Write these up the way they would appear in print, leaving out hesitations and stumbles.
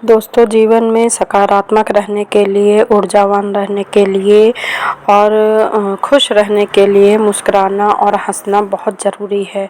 दोस्तों, जीवन में सकारात्मक रहने के लिए, ऊर्जावान रहने के लिए और खुश रहने के लिए मुस्कुराना और हंसना बहुत ज़रूरी है।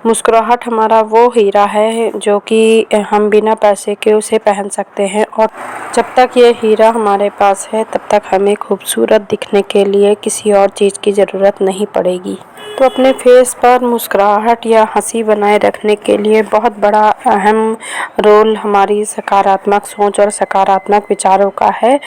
मुस्कुराहट हमारा वो हीरा है जो कि हम बिना पैसे के उसे पहन सकते हैं और जब तक ये हीरा हमारे पास है तब तक हमें खूबसूरत दिखने के लिए किसी और चीज़ की ज़रूरत नहीं पड़ेगी। तो अपने फेस पर मुस्कुराहट या हंसी बनाए रखने के लिए बहुत बड़ा अहम रोल हमारी सकारात्मक सोच और सकारात्मक विचारों का है।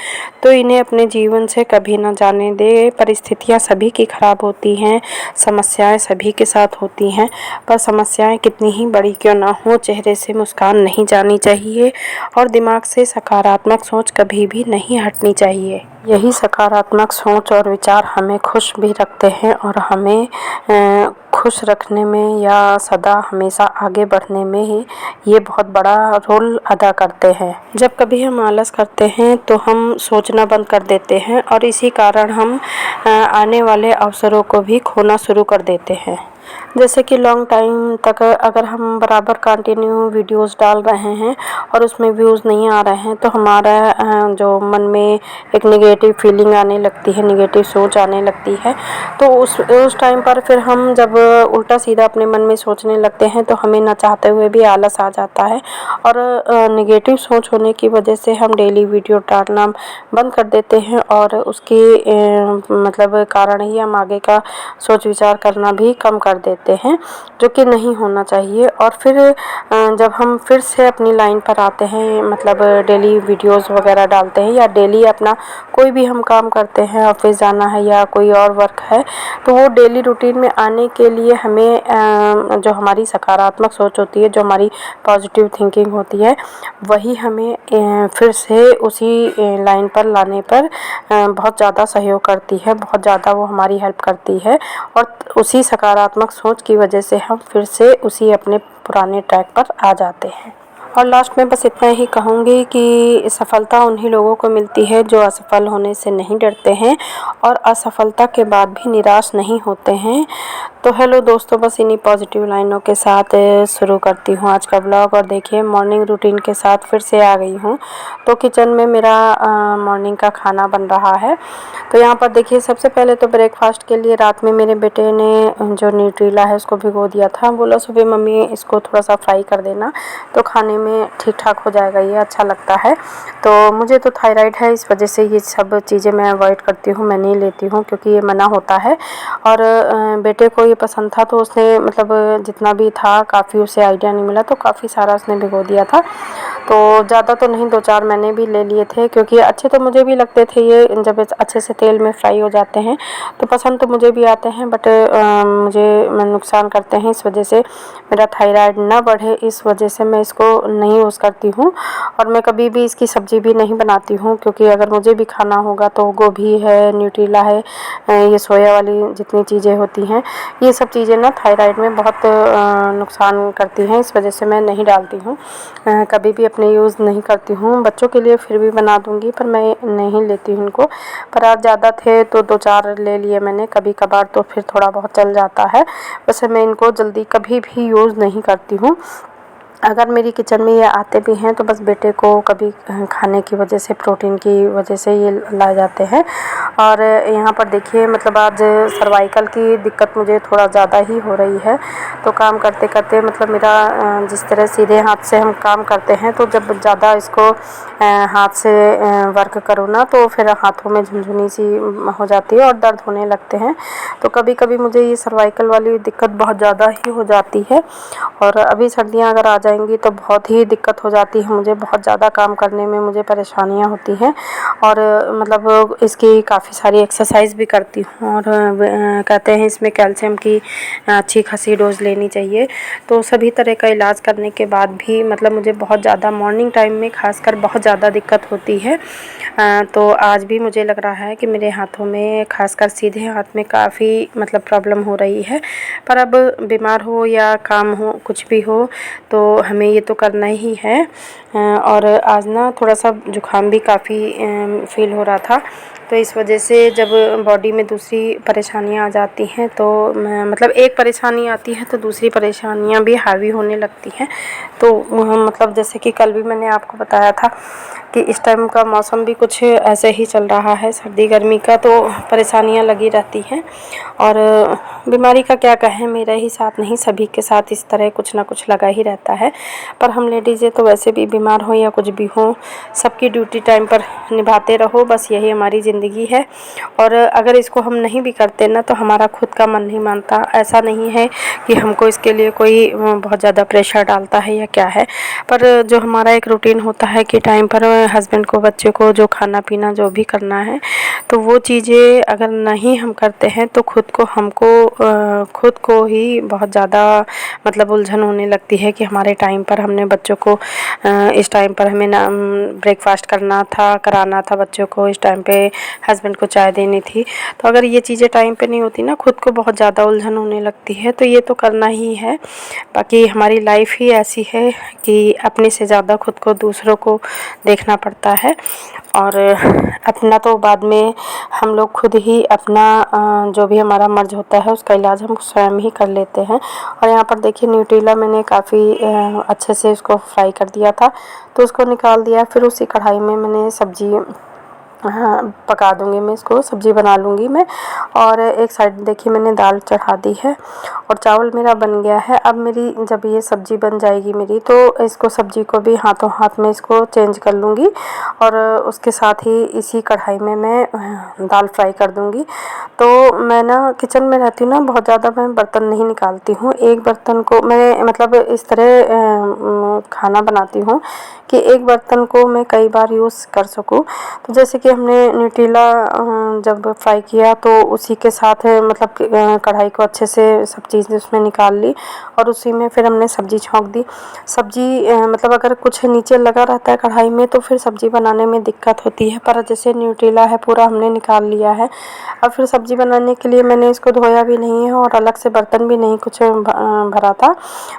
तो इन्हें अपने जीवन से कभी ना जाने दे। परिस्थितियां सभी की खराब होती हैं, समस्याएं सभी के साथ होती हैं, पर समस्याएं कितनी ही बड़ी क्यों ना हो, चेहरे से मुस्कान नहीं जानी चाहिए और दिमाग से सकारात्मक सोच कभी भी नहीं हटनी चाहिए। यही सकारात्मक सोच और विचार हमें खुश भी रखते हैं और हमें खुश रखने में या सदा हमेशा आगे बढ़ने में ही ये बहुत बड़ा रोल अदा करते हैं। जब कभी हम आलस करते हैं तो हम सोचना बंद कर देते हैं और इसी कारण हम आने वाले अवसरों को भी खोना शुरू कर देते हैं। जैसे कि लॉन्ग टाइम तक अगर हम बराबर कंटिन्यू वीडियोस डाल रहे हैं और उसमें व्यूज़ नहीं आ रहे हैं तो हमारा जो मन में एक नेगेटिव फीलिंग आने लगती है, नेगेटिव सोच आने लगती है। तो उस टाइम पर फिर हम जब उल्टा सीधा अपने मन में सोचने लगते हैं तो हमें ना चाहते हुए भी आलस आ जाता है और नेगेटिव सोच होने की वजह से हम डेली वीडियो डालना बंद कर देते हैं और उसके मतलब कारण ही हम आगे का सोच विचार करना भी कम कर देते हैं, जो कि नहीं होना चाहिए। और फिर जब हम फिर से अपनी लाइन पर आते हैं, मतलब डेली वीडियोस वगैरह डालते हैं या डेली अपना कोई भी हम काम करते हैं, ऑफिस जाना है या कोई और वर्क है, तो वो डेली रूटीन में आने के लिए हमें जो हमारी सकारात्मक सोच होती है, जो हमारी पॉजिटिव थिंकिंग होती है, वही हमें फिर से उसी लाइन पर लाने पर बहुत ज़्यादा सहयोग करती है, बहुत ज़्यादा वो हमारी हेल्प करती है और उसी सकारात्मक सोच की वजह से हम फिर से उसी अपने पुराने ट्रैक पर आ जाते हैं। और लास्ट में बस इतना ही कहूँगी कि सफलता उन्हीं लोगों को मिलती है जो असफल होने से नहीं डरते हैं और असफलता के बाद भी निराश नहीं होते हैं। तो हेलो दोस्तों, बस इन्हीं पॉजिटिव लाइनों के साथ शुरू करती हूँ आज का ब्लॉग। और देखिए, मॉर्निंग रूटीन के साथ फिर से आ गई हूँ। तो किचन में मेरा मॉर्निंग का खाना बन रहा है। तो यहाँ पर देखिए, सबसे पहले तो ब्रेकफास्ट के लिए रात में मेरे बेटे ने जो न्यूट्रीला है उसको भिगो दिया था। बोला सुबह मम्मी इसको थोड़ा सा फ्राई कर देना तो खाने में ठीक ठाक हो जाएगा, ये अच्छा लगता है। तो मुझे तो थायराइड है, इस वजह से ये सब चीज़ें मैं अवॉइड करती हूँ, मैं नहीं लेती हूँ क्योंकि ये मना होता है। और बेटे को ये पसंद था तो उसने मतलब जितना भी था काफ़ी उसे आइडिया नहीं मिला तो काफ़ी सारा उसने भिगो दिया था। तो ज़्यादा तो नहीं, 2-4 मैंने भी ले लिए थे क्योंकि अच्छे तो मुझे भी लगते थे ये, जब अच्छे से तेल में फ्राई हो जाते हैं तो पसंद तो मुझे भी आते हैं, बट मुझे नुकसान करते हैं। इस वजह से मेरा थायराइड ना बढ़े, इस वजह से मैं इसको नहीं यूज़ करती हूँ और मैं कभी भी इसकी सब्ज़ी भी नहीं बनाती हूँ क्योंकि अगर मुझे भी खाना होगा तो गोभी है, न्यूट्रीला है, ये सोया वाली जितनी चीज़ें होती हैं, ये सब चीज़ें ना थायराइड में बहुत नुकसान करती हैं। इस वजह से मैं नहीं डालती हूँ, कभी भी अपने यूज़ नहीं करती हूँ। बच्चों के लिए फिर भी बना दूँगी पर मैं नहीं लेती हूँ इनको। पर आज ज़्यादा थे तो 2-4 ले लिए मैंने, कभी कभार तो फिर थोड़ा बहुत चल जाता है। वैसे मैं इनको जल्दी कभी भी यूज़ नहीं करती हूँ। अगर मेरी किचन में ये आते भी हैं तो बस बेटे को कभी खाने की वजह से, प्रोटीन की वजह से ये लाए जाते हैं। और यहाँ पर देखिए, मतलब आज सर्वाइकल की दिक्कत मुझे थोड़ा ज़्यादा ही हो रही है। तो काम करते करते मतलब मेरा जिस तरह सीधे हाथ से हम काम करते हैं तो जब ज़्यादा इसको हाथ से वर्क करो ना तो फिर हाथों में झुनझुनी सी हो जाती है और दर्द होने लगते हैं। तो कभी कभी मुझे ये सर्वाइकल वाली दिक्कत बहुत ज़्यादा ही हो जाती है और अभी सर्दियाँ अगर आ जाएंगी तो बहुत ही दिक्कत हो जाती है मुझे, बहुत ज़्यादा काम करने में मुझे परेशानियाँ होती हैं। और मतलब इसकी काफ़ी सारी एक्सरसाइज भी करती हूँ और कहते हैं इसमें कैल्शियम की अच्छी खासी डोज लेनी चाहिए। तो सभी तरह का इलाज करने के बाद भी मतलब मुझे बहुत ज़्यादा मॉर्निंग टाइम में खासकर बहुत ज़्यादा दिक्कत होती है। तो आज भी मुझे लग रहा है कि मेरे हाथों में, खासकर सीधे हाथ में काफ़ी मतलब प्रॉब्लम हो रही है। पर अब बीमार हो या काम हो, कुछ भी हो, तो हमें ये तो करना ही है। और आज ना थोड़ा सा जुकाम भी काफ़ी फील हो रहा था तो इस वजह से जब बॉडी में दूसरी परेशानियाँ आ जाती हैं तो मतलब एक परेशानी आती है तो दूसरी परेशानियाँ भी हावी होने लगती हैं। तो मतलब जैसे कि कल भी मैंने आपको बताया था कि इस टाइम का मौसम भी कुछ ऐसे ही चल रहा है, सर्दी गर्मी का, तो परेशानियाँ लगी रहती हैं। और बीमारी का क्या कहें, मेरे ही साथ नहीं सभी के साथ इस तरह कुछ ना कुछ लगा ही रहता है। पर हम लेडीज़ें तो वैसे भी बीमार हो या कुछ भी हो, सबकी ड्यूटी टाइम पर निभाते रहो, बस यही हमारी ज़िंदगी है। और अगर इसको हम नहीं भी करते ना तो हमारा खुद का मन नहीं मानता। ऐसा नहीं है कि हमको इसके लिए कोई बहुत ज़्यादा प्रेशर डालता है या क्या है, पर जो हमारा एक रूटीन होता है कि टाइम पर हस्बैंड को, बच्चे को जो खाना पीना जो भी करना है, तो वो चीज़ें अगर नहीं हम करते हैं तो खुद को ही बहुत ज़्यादा मतलब उलझन होने लगती है कि हमारे टाइम पर हमने बच्चों को इस टाइम पर हमें ना ब्रेकफास्ट कराना था बच्चों को, इस टाइम पे हस्बैंड को चाय देनी थी। तो अगर ये चीज़ें टाइम पे नहीं होती ना, खुद को बहुत ज़्यादा उलझन होने लगती है। तो ये तो करना ही है, बाकी हमारी लाइफ ही ऐसी है कि अपने से ज़्यादा खुद को दूसरों को देखना पड़ता है। और अपना तो बाद में हम लोग खुद ही अपना जो भी हमारा मर्ज़ होता है उसका इलाज हम स्वयं ही कर लेते हैं। और यहाँ पर देखिए न्यूट्रेला मैंने काफ़ी अच्छे से उसको फ्राई कर दिया था, तो उसको निकाल दिया। फिर उसी कढ़ाई में मैंने सब्ज़ी पका दूँगी, मैं इसको सब्ज़ी बना लूँगी मैं। और एक साइड देखिए मैंने दाल चढ़ा दी है और चावल मेरा बन गया है। अब मेरी जब ये सब्ज़ी बन जाएगी मेरी, तो इसको सब्ज़ी को भी हाथों हाथ में इसको चेंज कर लूँगी और उसके साथ ही इसी कढ़ाई में मैं दाल फ्राई कर दूँगी। तो मैं ना किचन में रहती हूँ ना, बहुत ज़्यादा मैं बर्तन नहीं निकालती हूँ। एक बर्तन को मैं मतलब इस तरह खाना बनाती हूँ कि एक बर्तन को मैं कई बार यूज़ कर सकूँ। तो जैसे कि हमने न्यूट्रेला जब फ्राई किया तो उसी के साथ मतलब कढ़ाई को अच्छे से सब चीज़ें उसमें निकाल ली और उसी में फिर हमने सब्ज़ी छौंक दी। सब्ज़ी मतलब अगर कुछ नीचे लगा रहता है कढ़ाई में तो फिर सब्ज़ी बनाने में दिक्कत होती है, पर जैसे न्यूट्रेला है पूरा हमने निकाल लिया है। अब फिर सब्ज़ी बनाने के लिए मैंने इसको धोया भी नहीं है और अलग से बर्तन भी नहीं कुछ भरा था,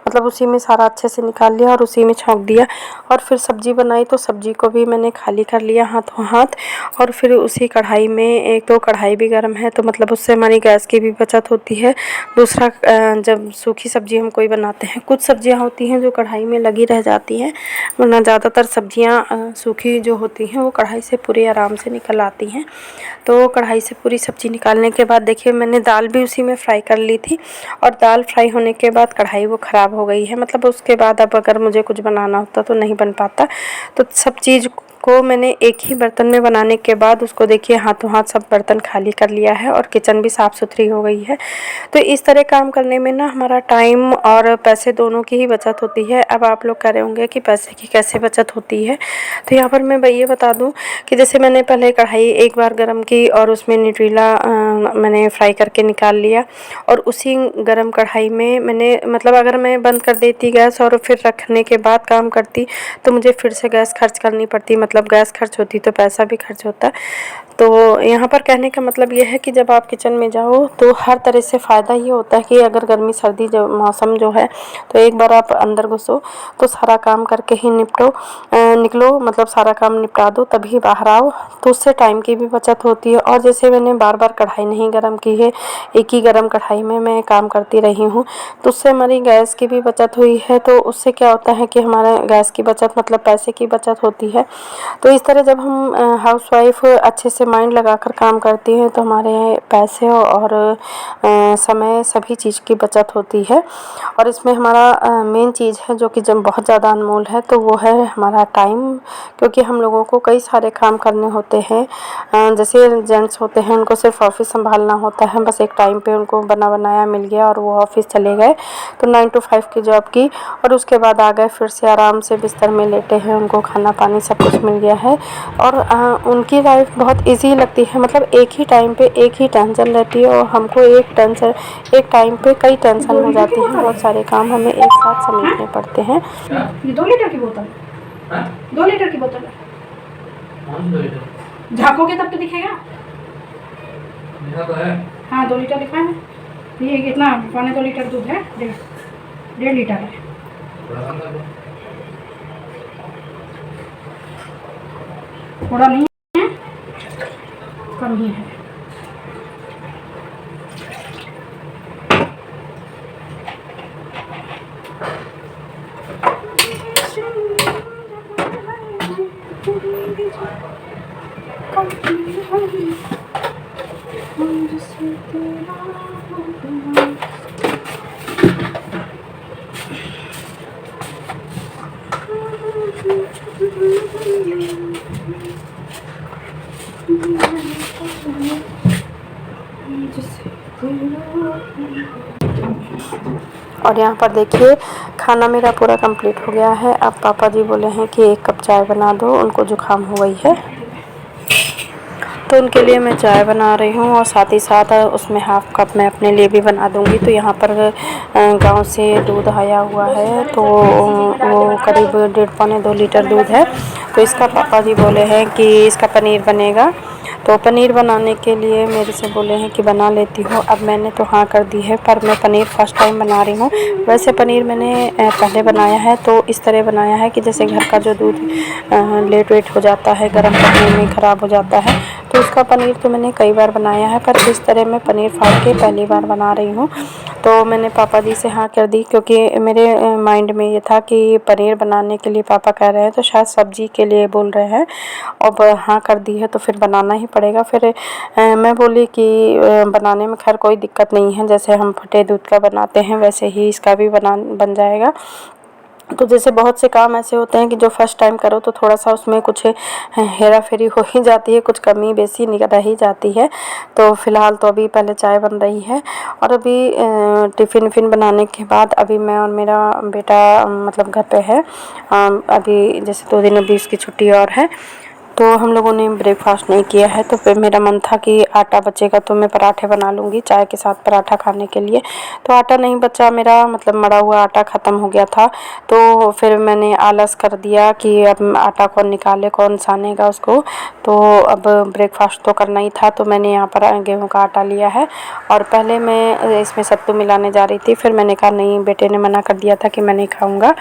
मतलब उसी में सारा अच्छे से निकाल लिया और उसी में छौंक दिया। और फिर सब्ज़ी बनाई तो सब्ज़ी को भी मैंने खाली कर लिया हाथों हाथ। और फिर उसी कढ़ाई में, एक तो कढ़ाई भी गर्म है तो मतलब उससे हमारी गैस की भी बचत होती है। दूसरा जब सूखी सब्ज़ी हम कोई बनाते हैं, कुछ सब्ज़ियाँ होती हैं जो कढ़ाई में लगी रह जाती हैं, वरना ज़्यादातर सब्ज़ियाँ सूखी जो होती हैं वो कढ़ाई से पूरी आराम से निकल आती हैं। तो कढ़ाई से पूरी सब्ज़ी निकालने के बाद देखिए मैंने दाल भी उसी में फ्राई कर ली थी और दाल फ्राई होने के बाद कढ़ाई वो ख़राब हो गई है, मतलब उसके बाद अब अगर मुझे कुछ बनाना होता तो नहीं बन पाता। तो सब चीज़ को मैंने एक ही बर्तन में बनाने के बाद उसको देखिए हाथों हाथ सब बर्तन खाली कर लिया है और किचन भी साफ़ सुथरी हो गई है। तो इस तरह काम करने में ना हमारा टाइम और पैसे दोनों की ही बचत होती है। अब आप लोग कह रहे होंगे कि पैसे की कैसे बचत होती है, तो यहाँ पर मैं ये बता दूँ कि जैसे मैंने पहले कढ़ाई एक बार गर्म की और उसमें न्यूट्रेला मैंने फ्राई करके निकाल लिया और उसी गर्म कढ़ाई में मैंने मतलब अगर मैं बंद कर देती गैस और फिर रखने के बाद काम करती तो मुझे फिर से गैस खर्च करनी पड़ती, मतलब गैस खर्च होती तो पैसा भी खर्च होता। तो यहाँ पर कहने का मतलब ये है कि जब आप किचन में जाओ तो हर तरह से फ़ायदा ये होता है कि अगर गर्मी सर्दी जो मौसम जो है तो एक बार आप अंदर घुसो तो सारा काम करके ही निकलो, मतलब सारा काम निपटा दो तभी बाहर आओ, तो उससे टाइम की भी बचत होती है। और जैसे मैंने बार बार कढ़ाई नहीं गर्म की है, एक ही गर्म कढ़ाई में मैं काम करती रही हूँ, तो उससे हमारी गैस की भी बचत हुई है। तो उससे क्या होता है कि हमारा गैस की बचत मतलब पैसे की बचत होती है। तो इस तरह जब हम हाउसवाइफ अच्छे से माइंड लगाकर काम करती हैं तो हमारे पैसे और समय सभी चीज़ की बचत होती है। और इसमें हमारा मेन चीज़ है जो कि जब बहुत ज़्यादा अनमोल है तो वो है हमारा टाइम, क्योंकि हम लोगों को कई सारे काम करने होते हैं। जैसे जेंट्स होते हैं उनको सिर्फ ऑफिस संभालना होता है, बस एक टाइम पे उनको बना बनाया मिल गया और वो ऑफिस चले गए, तो 9 to 5 की जॉब की और उसके बाद आ गए फिर से आराम से बिस्तर में लेटे हैं, उनको खाना पानी सब कुछ मिल गया है और उनकी लाइफ बहुत ईजी लगती है। मतलब एक ही टाइम पे एक ही टेंशन रहती है और हमको एक टाइम पे कई टेंशन हो जाती हैं, बहुत सारे काम हमें एक साथ समेटने पड़ते हैं। ये 2 लीटर की बोतल है, 2 लीटर की बोतल है। झाँकोगे तब तो दिखेगा। लिखा तो है। हाँ 2 लीटर लिखा है ना। ये कितना 1.25 लीटर दूध है, 1.5 लीटर है। थोड़ा नहीं है, कम ही है। और यहाँ पर देखिए खाना मेरा पूरा कंप्लीट हो गया है। अब पापा जी बोले हैं कि 1 कप चाय बना दो, उनको जुकाम हो गई है, तो उनके लिए मैं चाय बना रही हूँ और साथ ही साथ उसमें हाफ़ कप मैं अपने लिए भी बना दूँगी। तो यहाँ पर गांव से दूध आया हुआ है, तो वो करीब 1.5 पौने 2 लीटर दूध है। तो इसका पापा जी बोले हैं कि इसका पनीर बनेगा। तो पनीर बनाने के लिए मेरे से बोले हैं कि बना लेती हूँ। अब मैंने तो हाँ कर दी है, पर मैं पनीर फ़र्स्ट टाइम बना रही हूँ। वैसे पनीर मैंने पहले बनाया है, तो इस तरह बनाया है कि जैसे घर का जो दूध लेट वेट हो जाता है, गर्म करने में ख़राब हो जाता है, तो उसका पनीर तो मैंने कई बार बनाया है, पर इस तरह मैं पनीर फाड़ के पहली बार बना रही हूँ। तो मैंने पापा जी से हाँ कर दी, क्योंकि मेरे माइंड में ये था कि पनीर बनाने के लिए पापा कह रहे हैं, तो शायद सब्जी के लिए बोल रहे हैं। अब हाँ कर दी है तो फिर बनाना ही पड़ेगा। फिर मैं बोली कि बनाने में खैर कोई दिक्कत नहीं है, जैसे हम फटे दूध का बनाते हैं वैसे ही इसका भी बन जाएगा। तो जैसे बहुत से काम ऐसे होते हैं कि जो फर्स्ट टाइम करो तो थोड़ा सा उसमें कुछ हेरा फेरी हो ही जाती है, कुछ कमी बेसी रह ही जाती है। तो फ़िलहाल तो अभी पहले चाय बन रही है, और अभी टिफ़िन विफ़िन बनाने के बाद अभी मैं और मेरा बेटा मतलब घर पे है। अभी जैसे 2 दिन अभी उसकी छुट्टी और है, तो हम लोगों ने ब्रेकफास्ट नहीं किया है। तो फिर मेरा मन था कि आटा बचेगा तो मैं पराठे बना लूँगी चाय के साथ पराठा खाने के लिए। तो आटा नहीं बचा मेरा, मतलब मड़ा हुआ आटा ख़त्म हो गया था। तो फिर मैंने आलस कर दिया कि अब आटा कौन निकाले, कौन सानेगा उसको। तो अब ब्रेकफास्ट तो करना ही था, तो मैंने यहाँ पर गेहूँ का आटा लिया है। और पहले मैं इसमें सत्तू मिलाने जा रही थी, फिर मैंने कहा नहीं, बेटे ने मना कर दिया था कि मैं नहीं खाऊँगा,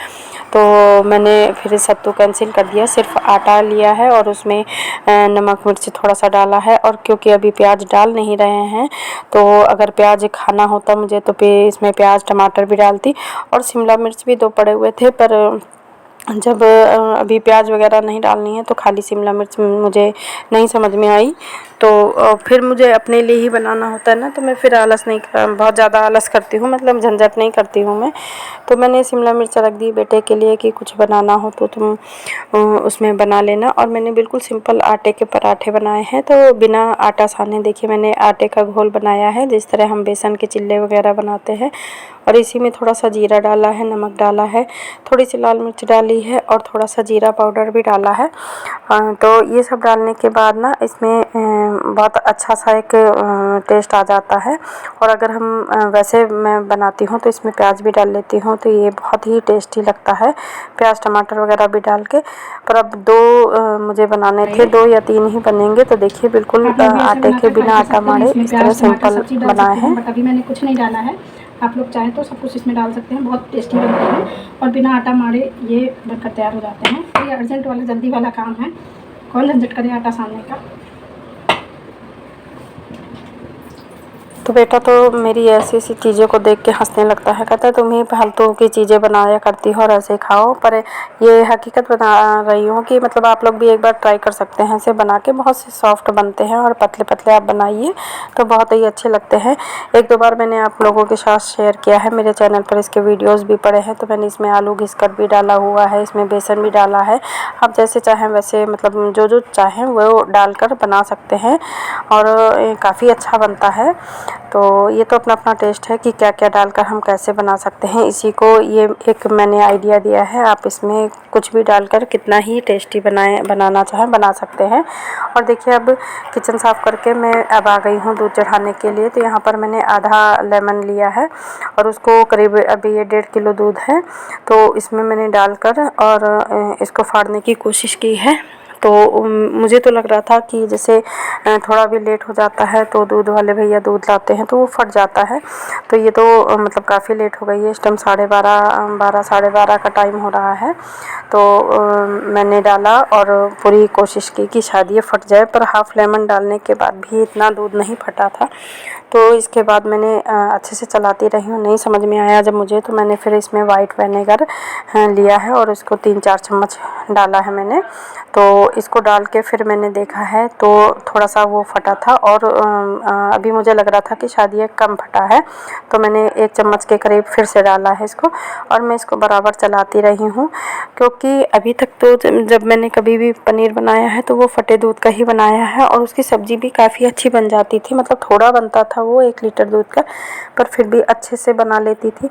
तो मैंने फिर सत्तू कैंसिल कर दिया। सिर्फ आटा लिया है और उसमें नमक मिर्च थोड़ा सा डाला है। और क्योंकि अभी प्याज डाल नहीं रहे हैं, तो अगर प्याज खाना होता मुझे तो इसमें प्याज टमाटर भी डालती, और शिमला मिर्च भी 2 पड़े हुए थे, पर जब अभी प्याज वगैरह नहीं डालनी है तो खाली शिमला मिर्च मुझे नहीं समझ में आई। तो फिर मुझे अपने लिए ही बनाना होता है ना, तो मैं फिर आलस नहीं बहुत ज़्यादा आलस करती हूँ, मतलब झंझट नहीं करती हूँ मैं। तो मैंने शिमला मिर्च रख दी बेटे के लिए कि कुछ बनाना हो तो तुम उसमें बना लेना। और मैंने बिल्कुल सिंपल आटे के पराठे बनाए हैं, तो बिना आटा साने देखिए मैंने आटे का घोल बनाया है, जिस तरह हम बेसन के चिल्ले वगैरह बनाते हैं। और इसी में थोड़ा सा जीरा डाला है, नमक डाला है, थोड़ी सी लाल मिर्च डाली है, और थोड़ा सा जीरा पाउडर भी डाला है। तो ये सब डालने के बाद ना इसमें बहुत अच्छा सा एक टेस्ट आ जाता है। और अगर हम वैसे मैं बनाती हूँ तो इसमें प्याज भी डाल लेती हूँ, तो ये बहुत ही टेस्टी लगता है प्याज टमाटर वगैरह भी डाल के। पर अब 2 मुझे बनाने थे, 2 या 3 ही बनेंगे। तो देखिए बिल्कुल आप लोग भी ऐसे आटे के बनाकर बिना खा आटा सकते हैं। माड़े इसमें इस तरह प्याज टमाटर सिंपल सब चीज़ डाल बनाए सकते हैं, हैं। बट अभी मैंने कुछ नहीं डाला है। आप लोग चाहें तो सब कुछ इसमें डाल सकते हैं, बहुत टेस्टी बनते हैं और बिना आटा मारे ये बनकर तैयार हो जाते हैं। तो ये अर्जेंट वाला जल्दी वाला काम है, कौन झंझट करे आटा सानने का। तो बेटा तो मेरी ऐसी ऐसी चीज़ों को देख के हंसने लगता है, कहता है तुम ही फालतू की चीज़ें बनाया करती हो और ऐसे खाओ। पर ये हकीकत बता रही हूँ कि मतलब आप लोग भी एक बार ट्राई कर सकते हैं ऐसे बना के, बहुत से सॉफ्ट बनते हैं और पतले पतले आप बनाइए तो बहुत ही अच्छे लगते हैं। 1-2 बार मैंने आप लोगों के साथ शेयर किया है, मेरे चैनल पर इसके वीडियोज़ भी पड़े हैं। तो मैंने इसमें आलू घिसकर भी डाला हुआ है, इसमें बेसन भी डाला है। आप जैसे चाहें वैसे मतलब जो चाहें वो डालकर बना सकते हैं, और काफ़ी अच्छा बनता है। तो ये तो अपना अपना टेस्ट है कि क्या क्या डालकर हम कैसे बना सकते हैं इसी को। ये एक मैंने आइडिया दिया है, आप इसमें कुछ भी डालकर कितना ही टेस्टी बनाना चाहें बना सकते हैं। और देखिए अब किचन साफ़ करके मैं अब आ गई हूँ दूध चढ़ाने के लिए। तो यहाँ पर मैंने आधा लेमन लिया है और उसको करीब अभी ये 1.5 किलो दूध है, तो इसमें मैंने डालकर और इसको फाड़ने की कोशिश की है। तो मुझे तो लग रहा था कि जैसे थोड़ा भी लेट हो जाता है तो दूध वाले भैया दूध लाते हैं तो वो फट जाता है। तो ये तो मतलब काफ़ी लेट हो गई है, इस टाइम 12:30 साढ़े 12 का टाइम हो रहा है। तो मैंने डाला और पूरी कोशिश की कि शायद ये फट जाए, पर हाफ़ लेमन डालने के बाद भी इतना दूध नहीं फटा था। तो इसके बाद मैंने अच्छे से चलाती रही हूँ, नहीं समझ में आया जब मुझे, तो मैंने फिर इसमें वाइट विनेगर लिया है और इसको 3-4 चम्मच डाला है मैंने। तो इसको डाल के फिर मैंने देखा है तो थोड़ा सा वो फटा था और अभी मुझे लग रहा था कि शायद ये कम फटा है, तो मैंने 1 चम्मच के करीब फिर से डाला है इसको और मैं इसको बराबर चलाती रही हूँ। क्योंकि अभी तक तो जब मैंने कभी भी पनीर बनाया है तो वो फटे दूध का ही बनाया है और उसकी सब्ज़ी भी काफ़ी अच्छी बन जाती थी, मतलब थोड़ा बनता था वो 1 लीटर दूध का, पर फिर भी अच्छे से बना लेती थी।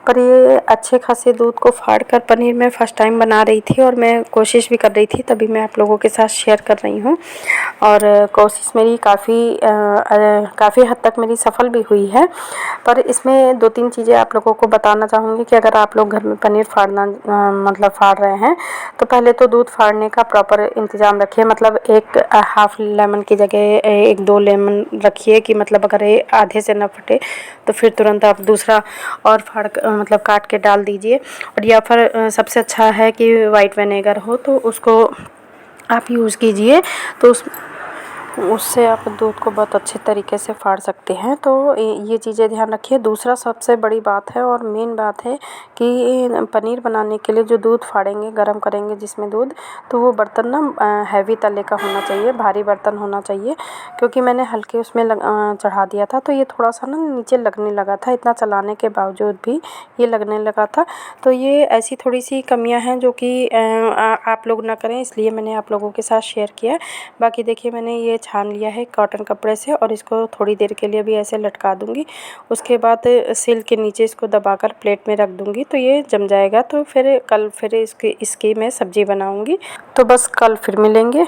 पर ये अच्छे खासे दूध को फाड़ कर पनीर मैं फ़र्स्ट टाइम बना रही थी और मैं कोशिश भी कर रही थी, तभी मैं आप लोगों के साथ शेयर कर रही हूँ। और कोशिश मेरी काफ़ी हद तक मेरी सफल भी हुई है। पर इसमें 2-3 चीज़ें आप लोगों को बताना चाहूँगी कि अगर आप लोग घर में पनीर मतलब फाड़ रहे हैं तो पहले तो दूध फाड़ने का प्रॉपर इंतज़ाम रखिए, मतलब एक हाफ़ लेमन की जगह 1-2 लेमन रखिए कि मतलब अगर ये आधे से ना फटे तो फिर तुरंत आप दूसरा और मतलब काट के डाल दीजिए। और या फिर सबसे अच्छा है कि वाइट विनेगर हो तो उसको आप यूज़ कीजिए, तो उससे आप दूध को बहुत अच्छे तरीके से फाड़ सकते हैं। तो ये चीज़ें ध्यान रखिए। दूसरा सबसे बड़ी बात है और मेन बात है कि पनीर बनाने के लिए जो दूध फाड़ेंगे, गरम करेंगे जिसमें दूध, तो वो बर्तन ना हैवी तले का होना चाहिए, भारी बर्तन होना चाहिए। क्योंकि मैंने हल्के उसमें चढ़ा दिया था तो ये थोड़ा सा ना नीचे लगने लगा था, इतना चलाने के बावजूद भी ये लगने लगा था। तो ये ऐसी थोड़ी सी कमियां हैं जो कि आप लोग ना करें, इसलिए मैंने आप लोगों के साथ शेयर किया। बाकी देखिए मैंने ये छान लिया है कॉटन कपड़े से और इसको थोड़ी देर के लिए भी ऐसे लटका दूँगी। उसके बाद सिल के नीचे इसको दबाकर प्लेट में रख दूँगी तो ये जम जाएगा। तो फिर कल फिर इसकी मैं सब्ज़ी बनाऊँगी। तो बस कल फिर मिलेंगे।